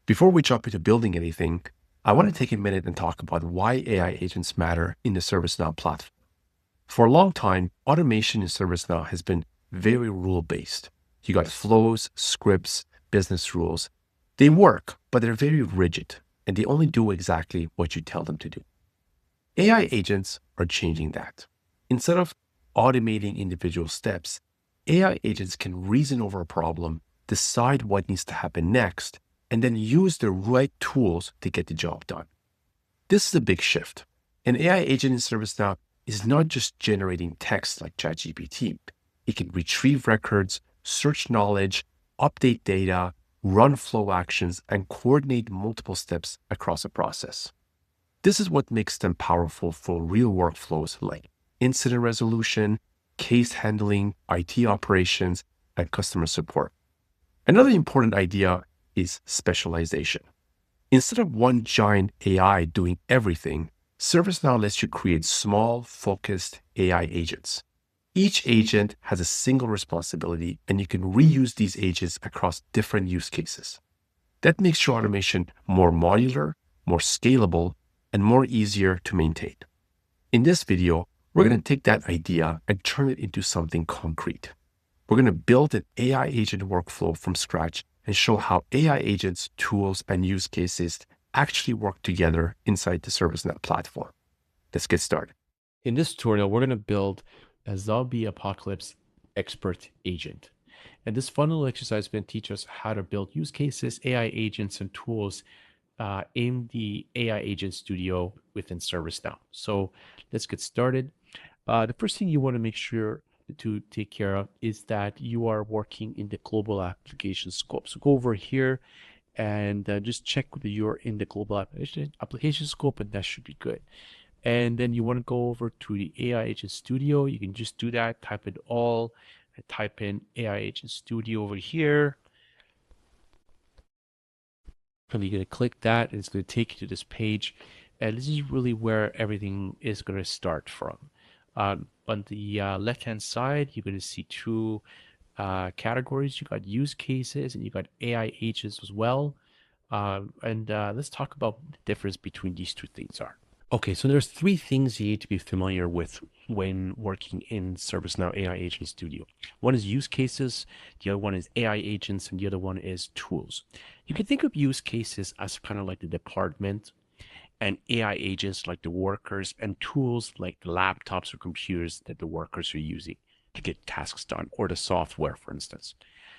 Before we jump into building anything, I want to take a minute and talk about why AI agents matter in the ServiceNow platform. For a long time, automation in ServiceNow has been very rule-based. You got flows, scripts, business rules. They work, but they're very rigid, and they only do exactly what you tell them to do. AI agents are changing that. Instead of automating individual steps, AI agents can reason over a problem, decide what needs to happen next, and then use the right tools to get the job done. This is a big shift. An AI agent in ServiceNow is not just generating text like ChatGPT. It can retrieve records, search knowledge, update data, run flow actions, and coordinate multiple steps across a process. This is what makes them powerful for real workflows like incident resolution, case handling, IT operations, and customer support. Another important idea is specialization. Instead of one giant AI doing everything, ServiceNow lets you create small, focused AI agents. Each agent has a single responsibility, and you can reuse these agents across different use cases. That makes your automation more modular, more scalable, and more easier to maintain. In this video, we're going to take that idea and turn it into something concrete. We're going to build an AI agent workflow from scratch and show how AI agents, tools, and use cases actually work together inside the ServiceNow platform. Let's get started. In this tutorial, we're going to build a zombie apocalypse expert agent. And this fundamental exercise is going to teach us how to build use cases, AI agents, and tools in the AI Agent Studio within ServiceNow. So let's get started. The first thing you want to make sure to take care of is that you are working in the global application scope. So go over here and just check whether you're in the global application scope, and that should be good. And then you want to go over to the AI Agent Studio. You can just do that, type it all, and type in AI Agent Studio over here. And you're going to click that, and it's going to take you to this page. And this is really where everything is going to start from. On the left-hand side, you're going to see two categories. You got use cases and you got AI agents as well. Let's talk about the difference between these two things are. Okay, so there's three things you need to be familiar with when working in ServiceNow AI Agent Studio. One is use cases, the other one is AI agents, and the other one is tools. You can think of use cases as kind of like the department, and AI agents like the workers, and tools like the laptops or computers that the workers are using to get tasks done, or the software, for instance.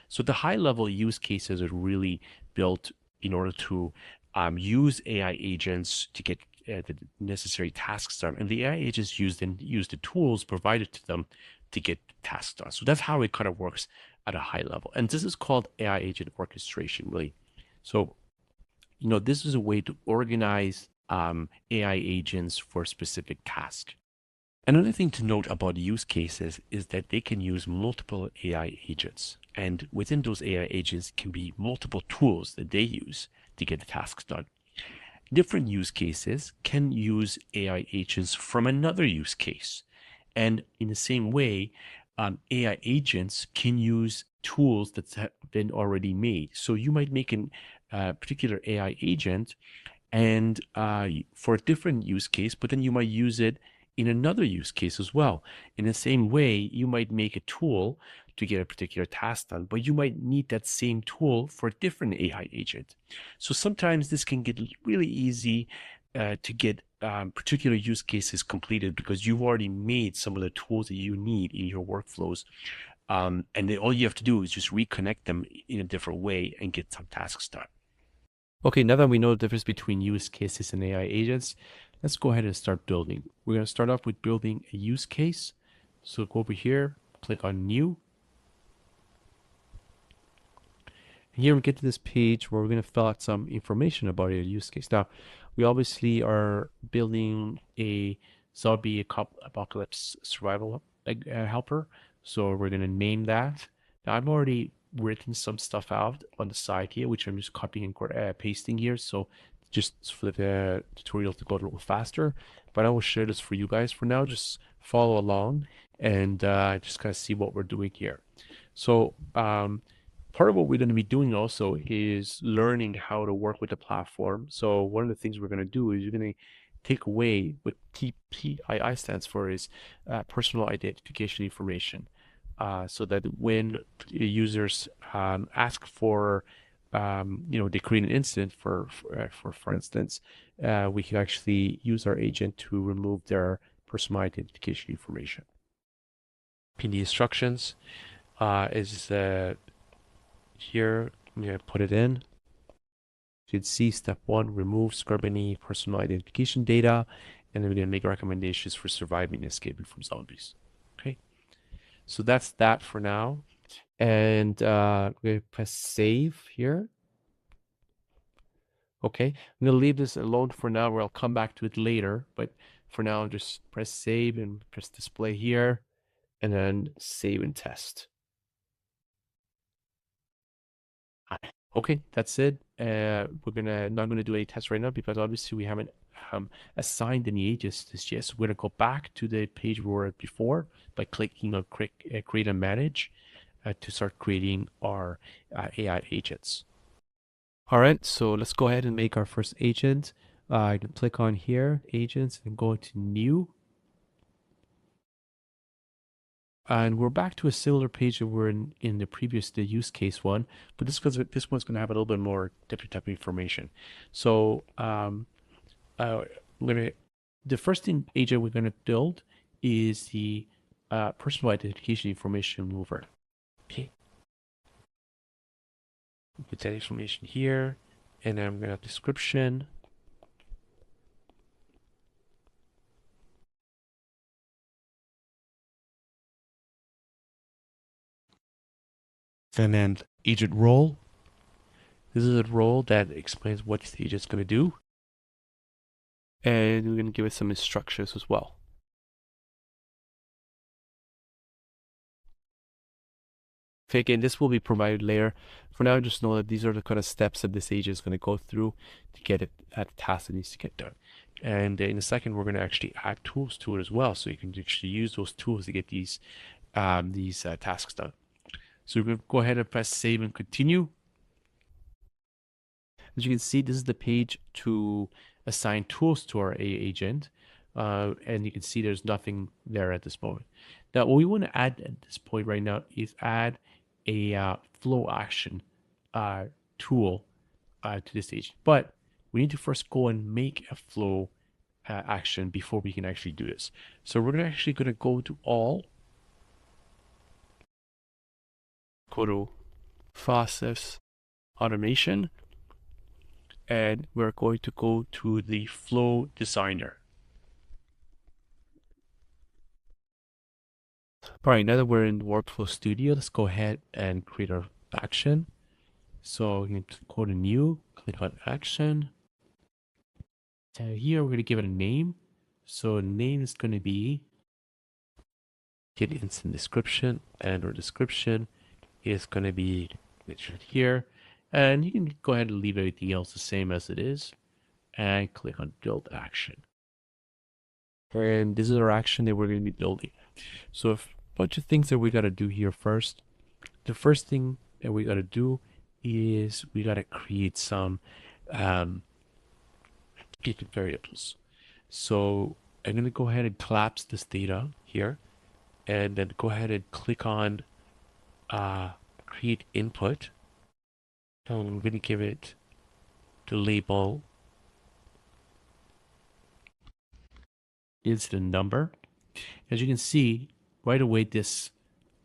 So the high-level use cases are really built in order to use AI agents to get the necessary tasks done, and the AI agents use the tools provided to them to get tasks done. So that's how it kind of works at a high level, and this is called AI agent orchestration, really. So, this is a way to organize AI agents for a specific task. Another thing to note about use cases is that they can use multiple AI agents, and within those AI agents can be multiple tools that they use to get the tasks done. Different use cases can use AI agents from another use case. And in the same way, AI agents can use tools that have been already made. So you might make a particular AI agent and for a different use case, but then you might use it in another use case as well. In the same way, you might make a tool to get a particular task done, but you might need that same tool for a different AI agent. So sometimes this can get really easy to get particular use cases completed because you've already made some of the tools that you need in your workflows. And then all you have to do is just reconnect them in a different way and get some tasks done. Okay, now that we know the difference between use cases and AI agents, let's go ahead and start building. We're going to start off with building a use case. So go over here, click on New. And here we get to this page where we're going to fill out some information about your use case. Now, we obviously are building a zombie apocalypse survival helper. So we're going to name that. Now, I've already written some stuff out on the side here, which I'm just copying and pasting here. So just for the tutorial to go a little faster, but I will share this for you guys for now. Just follow along and just kind of see what we're doing here. So part of what we're going to be doing also is learning how to work with the platform. So one of the things we're going to do is we're going to take away what PII stands for is personal identification information. So that when users ask for, they create an incident for instance, we can actually use our agent to remove their personal identification information. PD instructions is here. I'm going to put it in. You can see step 1, remove scrub any personal identification data, and then we're going to make recommendations for surviving and escaping from zombies. Okay, so that's that for now. And we're going to press save here. Okay, I'm going to leave this alone for now, where I'll come back to it later. But for now, just press save and press display here, and then save and test. Okay, that's it. We're not gonna do any tests right now because obviously we haven't assigned any agents just yet. So we're gonna go back to the page we were at before by clicking on create and manage to start creating our AI agents. All right, so let's go ahead and make our first agent. I can click on here, agents, and go to new. And we're back to a similar page that we're in the previous use case one, but this one's going to have a little bit more different type of information. So the first agent we're going to build is the personal identification information mover. Okay, put that information here, and then I'm going to have description. And then agent role. This is a role that explains what the agent's going to do. And we're going to give it some instructions as well. Okay, again, this will be provided later. For now, just know that these are the kind of steps that this agent is going to go through to get it at the task that needs to get done. And in a second, we're going to actually add tools to it as well, so you can actually use those tools to get these tasks done. So we're going to go ahead and press save and continue. As you can see, this is the page to assign tools to our agent. And you can see there's nothing there at this moment. Now, what we want to add at this point right now is add a flow action tool to this agent. But we need to first go and make a flow action before we can actually do this. So we're actually going to go to all, go to process automation, and we're going to go to the flow designer. All right, now that we're in Workflow Studio, let's go ahead and create our action. So you can go to new, click on action. Here we're going to give it a name. So name is going to be get instant description, and our description is going to be mentioned here. And you can go ahead and leave everything else the same as it is and click on build action. And this is our action that we're going to be building. So a bunch of things that we got to do here first. The first thing that we got to do is we got to create some variables. So I'm going to go ahead and collapse this data here and then go ahead and click on create input. And I'm going to give it the label incident number. As you can see, right away this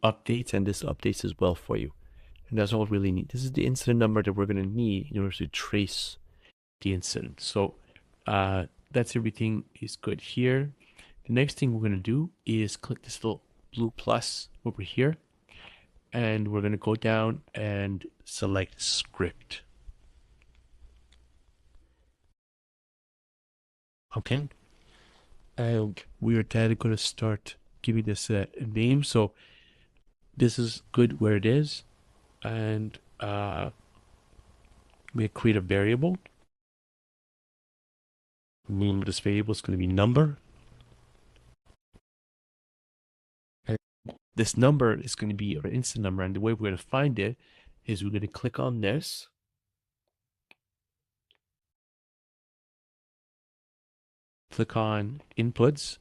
updates, and this updates as well for you. And that's all we really need. This is the incident number that we're going to need in order to trace the incident. So that's everything is good here. The next thing we're going to do is click this little blue plus over here. And we're going to go down and select script. Okay. And we are then going to start giving this a name. So this is good where it is. And we create a variable. The name of this variable is going to be number. And this number is going to be our instance number. And the way we're going to find it is we're going to click on this. Click on inputs,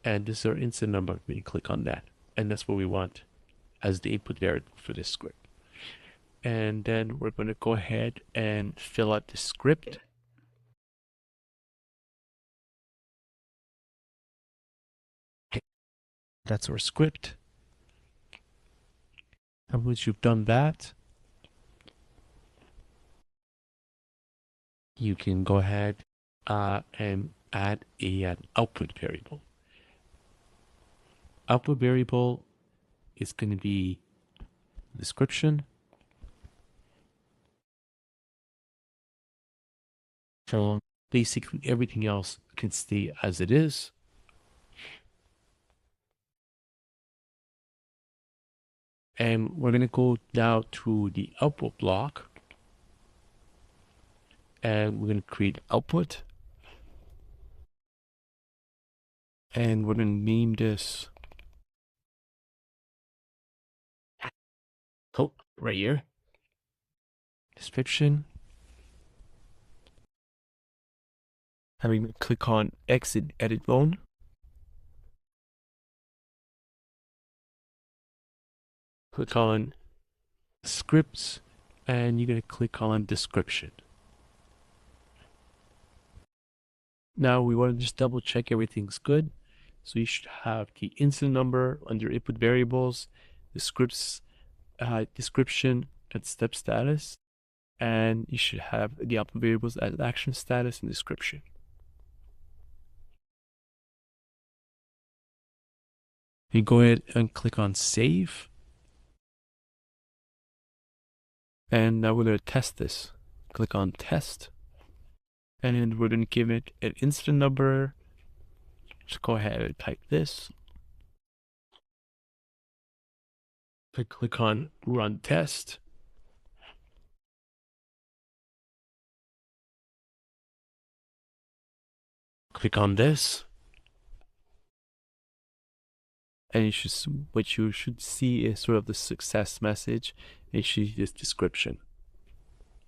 and this is our instance number. We click on that, and that's what we want as the input variable for this script. And then we're going to go ahead and fill out the script. That's our script. And once you've done that, you can go ahead and add an output variable. Output variable is going to be description. So basically everything else can stay as it is. And we're going to go now to the output block. And we're going to create output. And we're going to name this right here. Description. And we're going to click on exit edit mode. Click on scripts, and you're going to click on description. Now we want to just double check everything's good. So you should have the instance number under input variables, the scripts description and step status, and you should have the output variables as action status and description. You go ahead and click on save. And now we're going to test this. Click on test. And then we're going to give it an instance number. Just go ahead and type this. Click on run test. Click on this. And what you should see is sort of the success message. And you should see this description.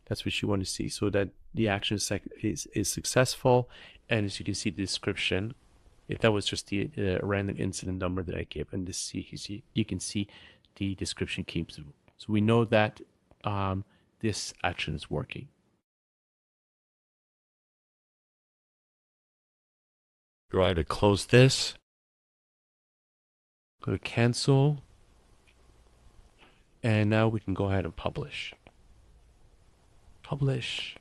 That's what you want to see, so that the action is successful. And as you can see, the description, if that was just the random incident number that I gave, and this you can see the description came through. So we know that this action is working. Go ahead and close this. Go to cancel. And now we can go ahead and publish. Publish.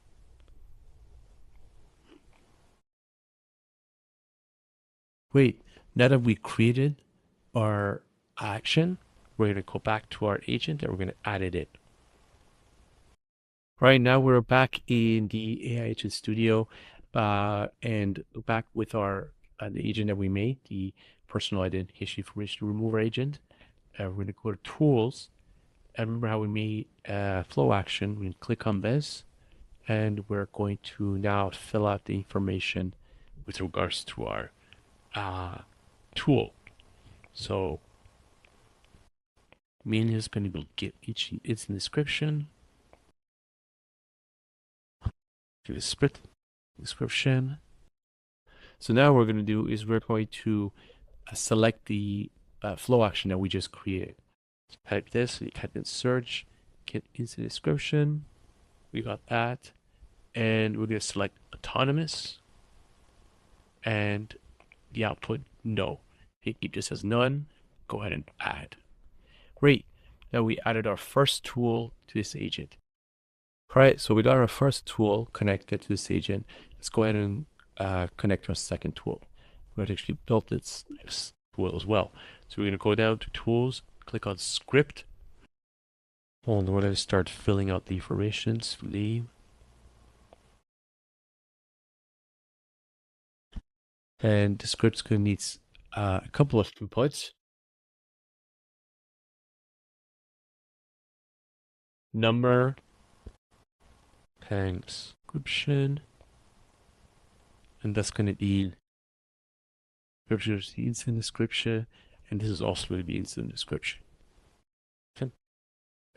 Wait, now that we created our action, we're going to go back to our agent and we're going to add it in. Right now we're back in the AI Agent Studio and back with our the agent that we made, the personal identification information remover agent. We're going to go to tools. And remember how we made flow action. We can click on this and we're going to now fill out the information with regards to our tool. So main is going to get each instance description. Give a split description. So now what we're going to do is we're going to select the flow action that we just created. Type this, you type in search, get instance description. We got that. And we're going to select autonomous. And the output, no. Keep this as none. Go ahead and add. Great. Now we added our first tool to this agent. All right, so we got our first tool connected to this agent. Let's go ahead and connect our second tool. We're going to actually build this tool as well. So we're going to go down to tools, click on script. And we're going to start filling out the information. Leave. And the script's going to need a couple of inputs. Number and description. And that's going to be description is the instance description. And this is also going to be instance description. Okay.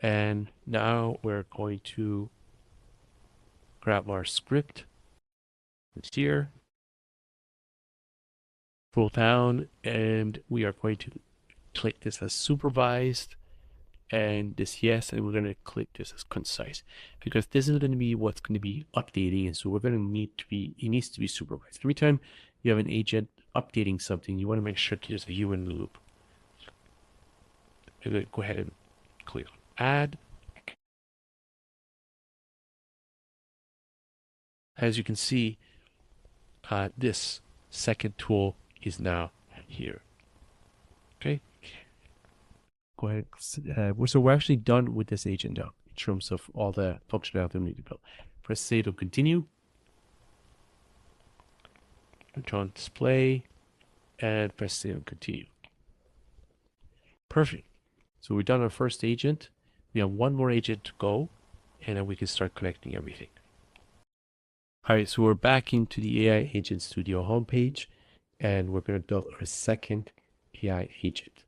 And now we're going to grab our script. It's here. Scroll down, and we are going to click this as supervised, and this yes, and we're going to click this as concise, because this is going to be what's going to be updating, and so we're going to need to be, it needs to be supervised. Every time you have an agent updating something, you want to make sure there's a human in the loop. I'm going to go ahead and click on add. As you can see, this second tool is now here. Okay. Go ahead. So we're actually done with this agent now in terms of all the functionality we need to build. Press save to continue. Turn on display and press save and continue. Perfect. So we've done our first agent. We have one more agent to go, and then we can start connecting everything. All right, so we're back into the AI Agent Studio homepage, and we're going to build our second AI agent.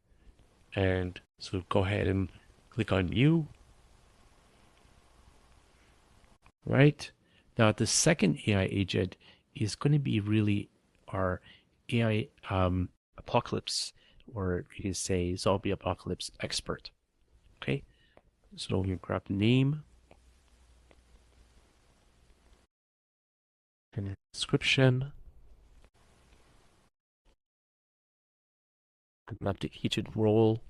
And so go ahead and click on New. Right now, the second AI agent is going to be really our AI apocalypse, or you can say zombie apocalypse expert. Okay, so we can grab the name and description, and map the agent role.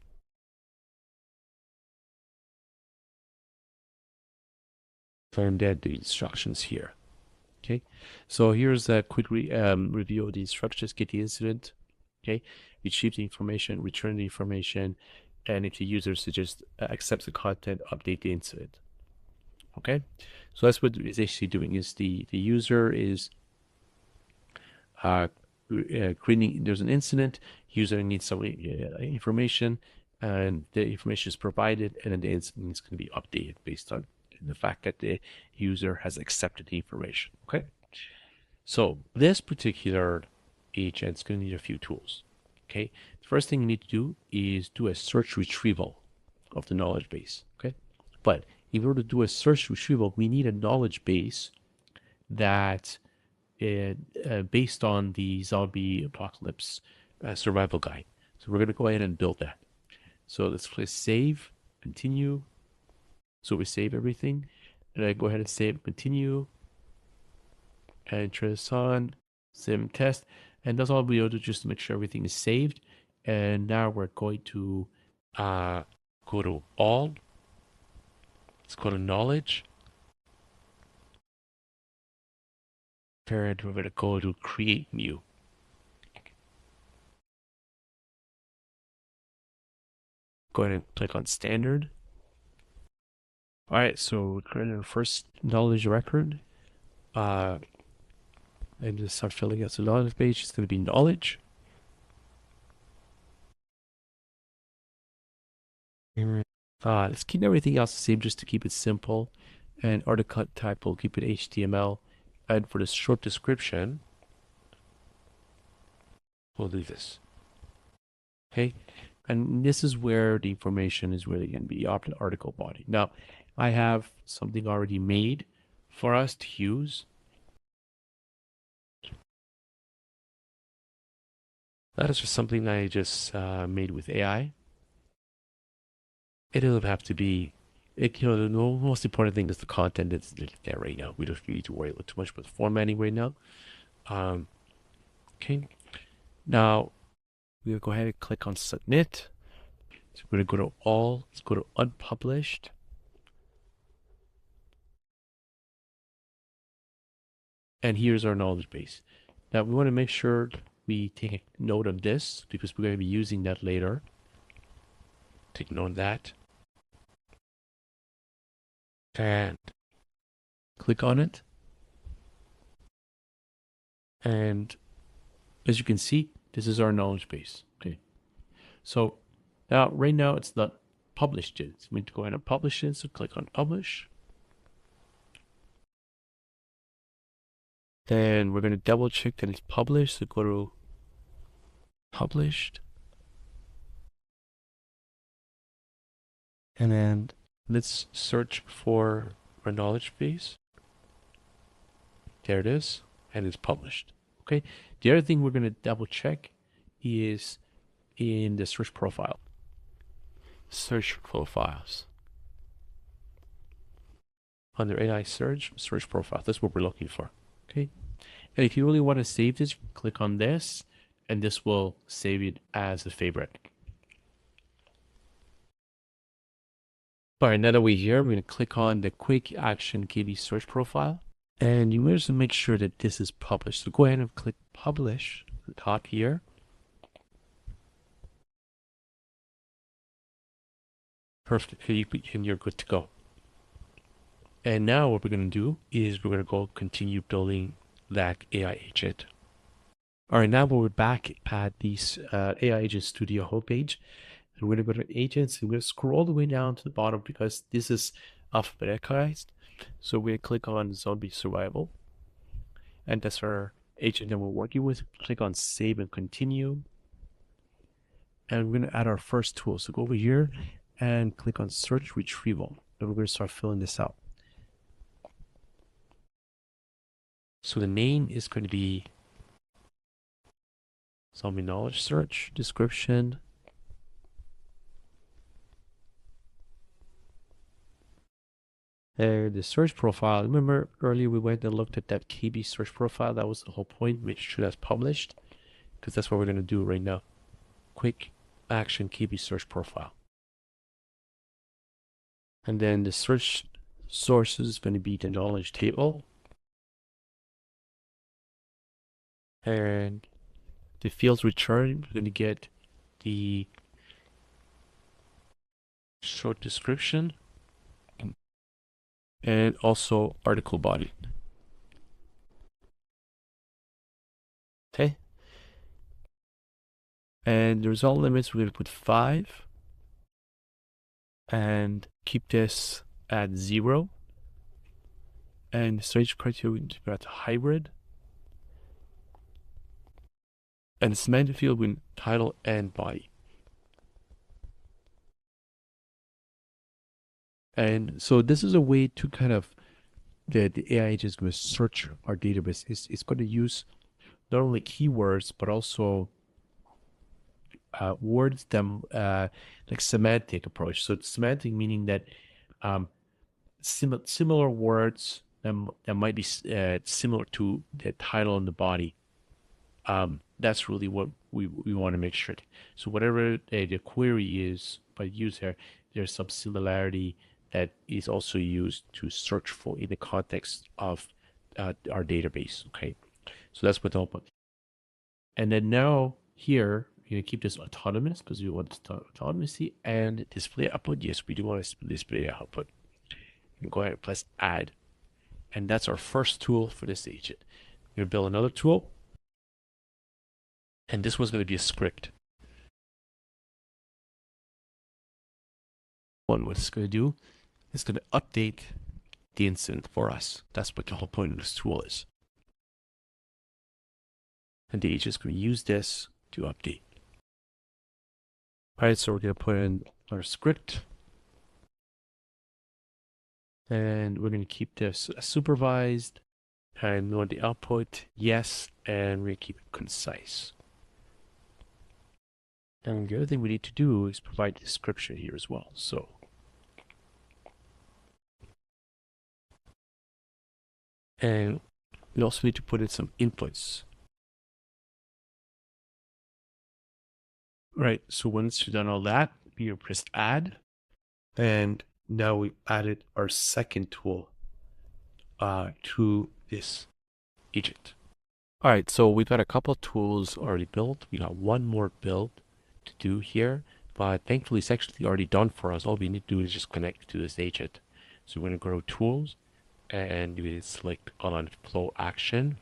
And then the instructions here. Okay, so here's a quick review of the instructions. Get the incident. Okay, retrieve the information, return the information, and if the user suggests accepts the content, update the incident. Okay, so that's what it's actually doing. Is the user is creating, there's an incident, user needs some information, and the information is provided, and then the incident is going to be updated based on the fact that the user has accepted the information. Okay, so this particular agent is going to need a few tools. Okay, the first thing you need to do is do a search retrieval of the knowledge base. Okay, but in order to do a search retrieval, we need a knowledge base that based on the zombie apocalypse survival guide. So we're going to go ahead and build that. So let's click save, continue. So we save everything, and I go ahead and save, continue, and turn this on, save and test, and that's all we'll do, just to make sure everything is saved. And now we're going to go to all. Let's go to knowledge. And we're going to go to create new. Go ahead and click on standard. All right, so we're creating our first knowledge record. And just start filling out the knowledge page. It's going to be knowledge. Let's keep everything else the same just to keep it simple. And article type, we'll keep it HTML. And for the short description, we'll do this. Okay, and this is where the information is really going to be article body. Now, I have something already made for us to use. That is just something I just made with AI. It doesn't have to be, the most important thing is the content that's there right now. We don't need to worry too much about the formatting right now. Okay, now we'll go ahead and click on submit. So we're going to go to all, let's go to unpublished. And here's our knowledge base. Now we want to make sure we take a note of this because we're going to be using that later. Take note of that. And click on it. And as you can see, this is our knowledge base. Okay. So now, right now, it's not published yet. So we need to go ahead and publish it. So click on publish. Then we're going to double check that it's published. So go to published. And then Let's search for our knowledge base. There it is, and it's published. Okay. The other thing we're going to double check is in the search profile. Search profiles. Under AI search profile. That's what we're looking for. Okay. And if you really want to save this, click on this, and this will save it as a favorite. All right, now that we're here, we're going to click on the quick action KB search profile. And you want to make sure that this is published. So go ahead and click publish at the top here. Perfect. And you're good to go. And now what we're going to do is we're going to go continue building that AI agent. All right, now we're back at this AI Agent Studio homepage. And we're going to go to agents. And we're going to scroll all the way down to the bottom because this is alphabetized. So we're going to click on Zombie Survival. And that's our agent that we're working with. Click on Save and Continue. And we're going to add our first tool. So go over here and click on Search Retrieval. And we're going to start filling this out. So the name is going to be Zombie Knowledge Search. Description. The search profile. Remember earlier we went and looked at that KB search profile. That was the whole point. Make sure that's published because that's what we're going to do right now. Quick action KB search profile. And then the search sources is going to be the knowledge table. And the fields returned, we're going to get the short description and also article body. Okay. And the result limits, we're going to put 5 and keep this at 0. And the storage criteria, we're going to put at hybrid. And the semantic field with title and body. And so this is a way to kind of, the AI agent is going to search our database. It's going to use not only keywords, but also words that like semantic approach. So semantic meaning that similar words that might be similar to the title and the body. That's really what we want to make sure. So whatever the query is by user, there's some similarity that is also used to search for in the context of our database. Okay, so that's what the output. And then now here, you're going to keep this autonomous because we want autonomy and display output. Yes, we do want to display output. You can go ahead and press add. And that's our first tool for this agent. We're going to build another tool. And this was going to be a script. What it's going to do is going to update the incident for us. That's what the whole point of this tool is. And the agent is going to use this to update. All right, so we're going to put in our script. And we're going to keep this supervised. And we want the output, yes, and we're going to keep it concise. And the other thing we need to do is provide a description here as well. So and we also need to put in some inputs. Right, so once you've done all that, you press add. And now we added our second tool to this agent. All right, so we've got a couple of tools already built. We got one more build to do here, but thankfully it's actually already done for us. All we need to do is just connect to this agent. So we're going to go to tools and we select on flow action,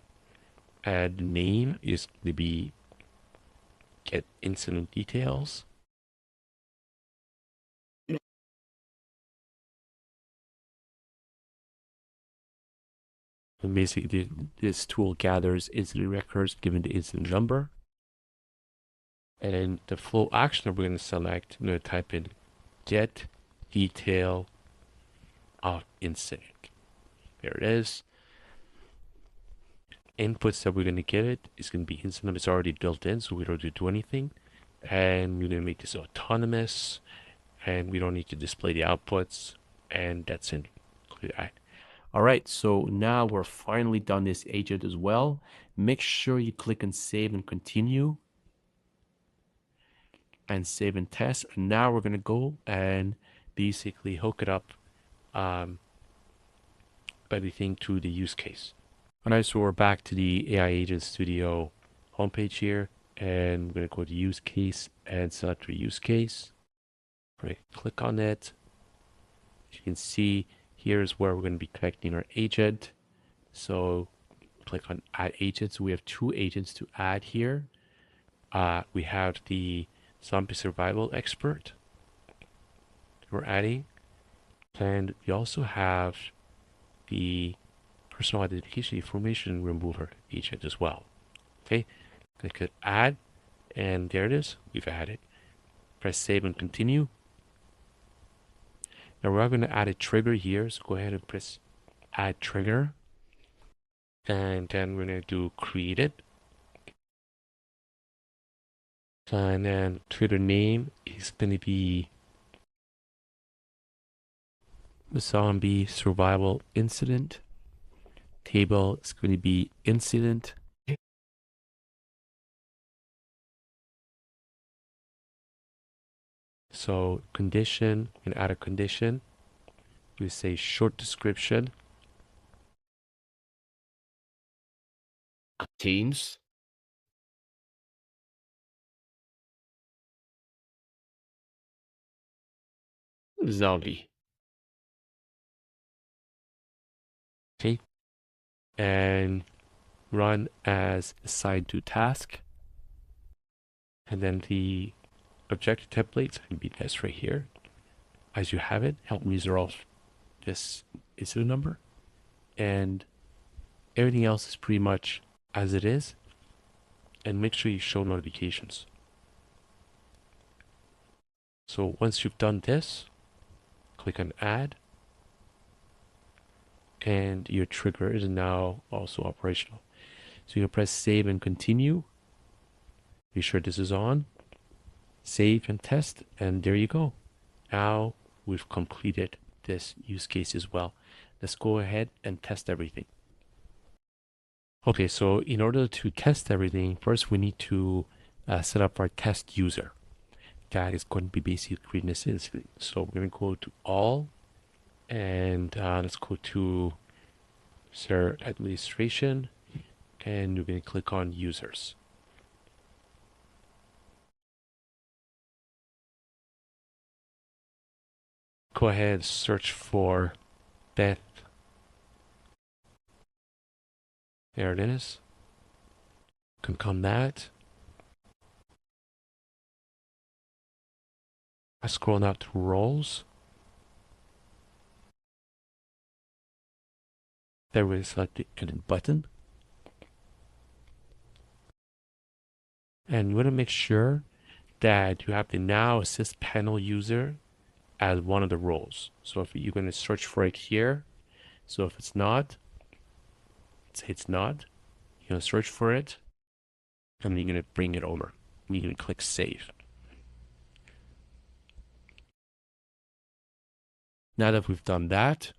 and the name is going to be get incident details. And basically this tool gathers incident records given the incident number. And then the flow action we're going to select, I'm going to type in get detail of incident. There it is. Inputs that we're going to get it is going to be incident. It's already built in, so we don't have to do anything. And we're going to make this autonomous, and we don't need to display the outputs, and that's it. Click that. All right, so now we're finally done this agent as well. Make sure you click on save and continue, and save and test. And now we're going to go and basically hook it up everything to the use case. All right, so we're back to the AI Agent Studio homepage here, and we're going to go to use case and select our use case. Right, click on it. As you can see, here's where we're going to be connecting our agent. So click on add agents. We have 2 agents to add here. We have the zombie survival expert we're adding, and we also have the personal identification information remover agent as well. Okay, click add, and there it is. We've added. Press save and continue. Now we're going to add a trigger here, so go ahead and press add trigger, and then we're going to do create it. And then trigger name is going to be the zombie survival incident. Table is going to be incident. So condition, and add a condition. We say short description. Contains zombie. Okay. And run as assigned to task. And then the objective templates can be this right here. As you have it, help me resolve this issue number. And everything else is pretty much as it is. And make sure you show notifications. So once you've done this, click on add. And your trigger is now also operational. So you can press save and continue. Be sure this is on. Save and test, and there you go. Now we've completed this use case as well. Let's go ahead and test everything. Okay, so in order to test everything, first we need to set up our test user. That is going to be basically creating this incident. So we're going to go to all, and let's go to Ser administration, and we're going to click on users. Go ahead, search for Beth. There it is. Click on that. I scroll out to roles. There we select the edit button. And you want to make sure that you have the Now Assist panel user as one of the roles. So if you're going to search for it here, so if it's not, say it's not, you're going to search for it, and you're going to bring it over. And you're going to click Save. Now that we've done that,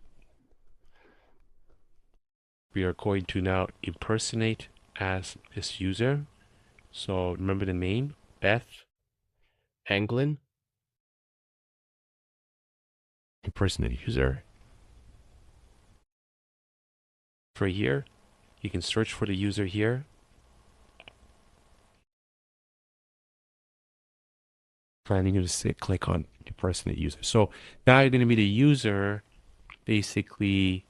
we are going to now impersonate as this user. So remember the name, Beth Anglin. Impersonate user. For here, you can search for the user here. And you're going to click on impersonate user. So now you're going to be the user, basically,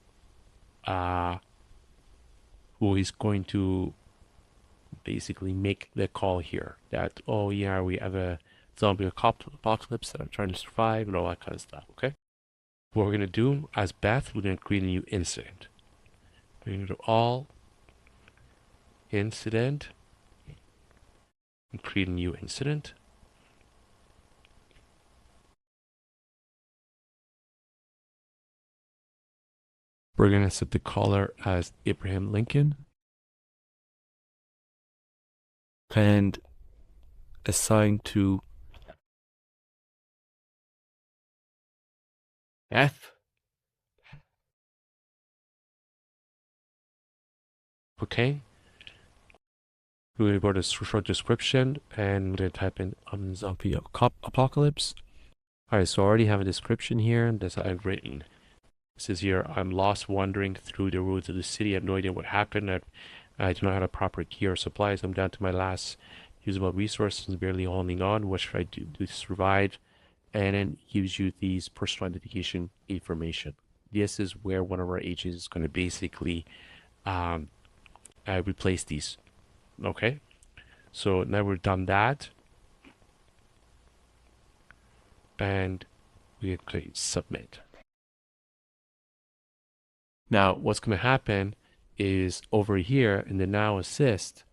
who is going to basically make the call here. That, oh yeah, we have a zombie apocalypse that I'm trying to survive and all that kind of stuff, okay? What we're going to do as Beth, we're going to create a new incident. We're going to do all incident and create a new incident. We're going to set the caller as Abraham Lincoln and assign to F. Okay. We're going to go to short description and we're going to type in zombie apocalypse. All right, so I already have a description here that I've written. It says here, I'm lost wandering through the roads of the city. I have no idea what happened. I do not have a proper key or supplies. I'm down to my last usable resources, barely holding on. What should I do to survive? And then gives you these personal identification information. This is where one of our agents is going to basically replace these. Okay, so now we've done that, and we click submit. Now, what's going to happen is over here in the Now Assist,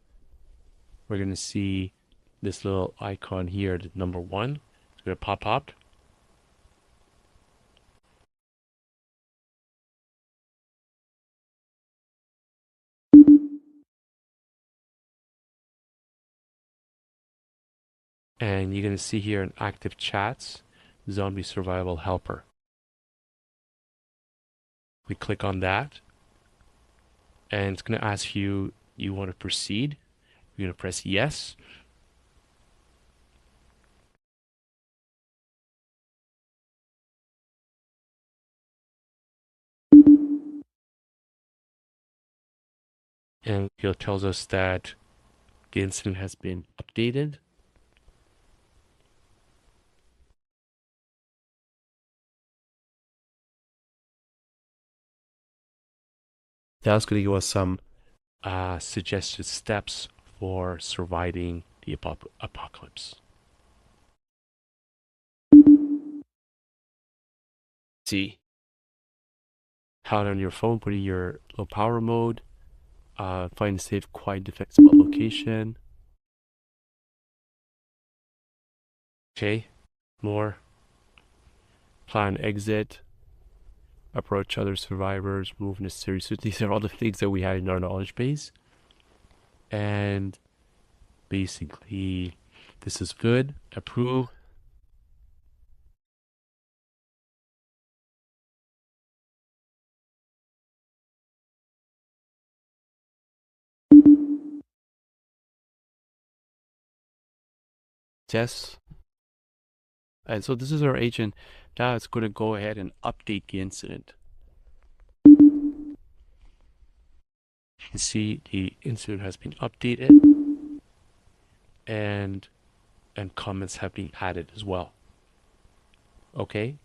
we're going to see this little icon here, the number 1. It's going to pop up. And you're going to see here in active chats, zombie survival helper. We click on that, and it's going to ask you want to proceed. You're going to press yes. And it tells us that the incident has been updated. That's going to give us some suggested steps for surviving the apocalypse. See how on your phone, put in your low power mode, find a safe, quiet, defensible location. Okay, more. Plan exit. Approach other survivors, move necessary. So these are all the things that we had in our knowledge base. And basically, this is good. Approve. Yes. And so this is our agent. Now it's going to go ahead and update the incident. You can see the incident has been updated and comments have been added as well. Okay,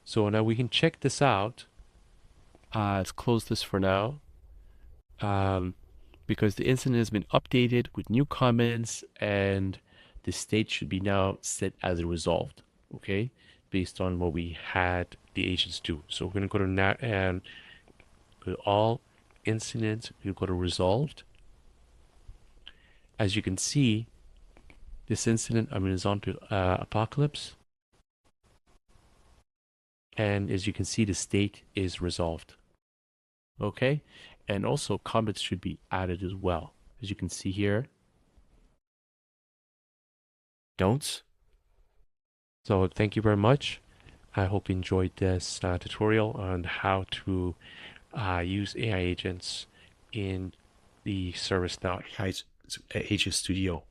so now we can check this out. Let's close this for now. Because the incident has been updated with new comments and the state should be now set as resolved, okay, based on what we had the agents do. So we're going to go to now and go to all incidents, we go to resolved. As you can see, this incident, is on to apocalypse. And as you can see, the state is resolved. Okay, and also comments should be added as well. As you can see here, don'ts. So thank you very much. I hope you enjoyed this tutorial on how to use AI agents in the ServiceNow Agent Studio.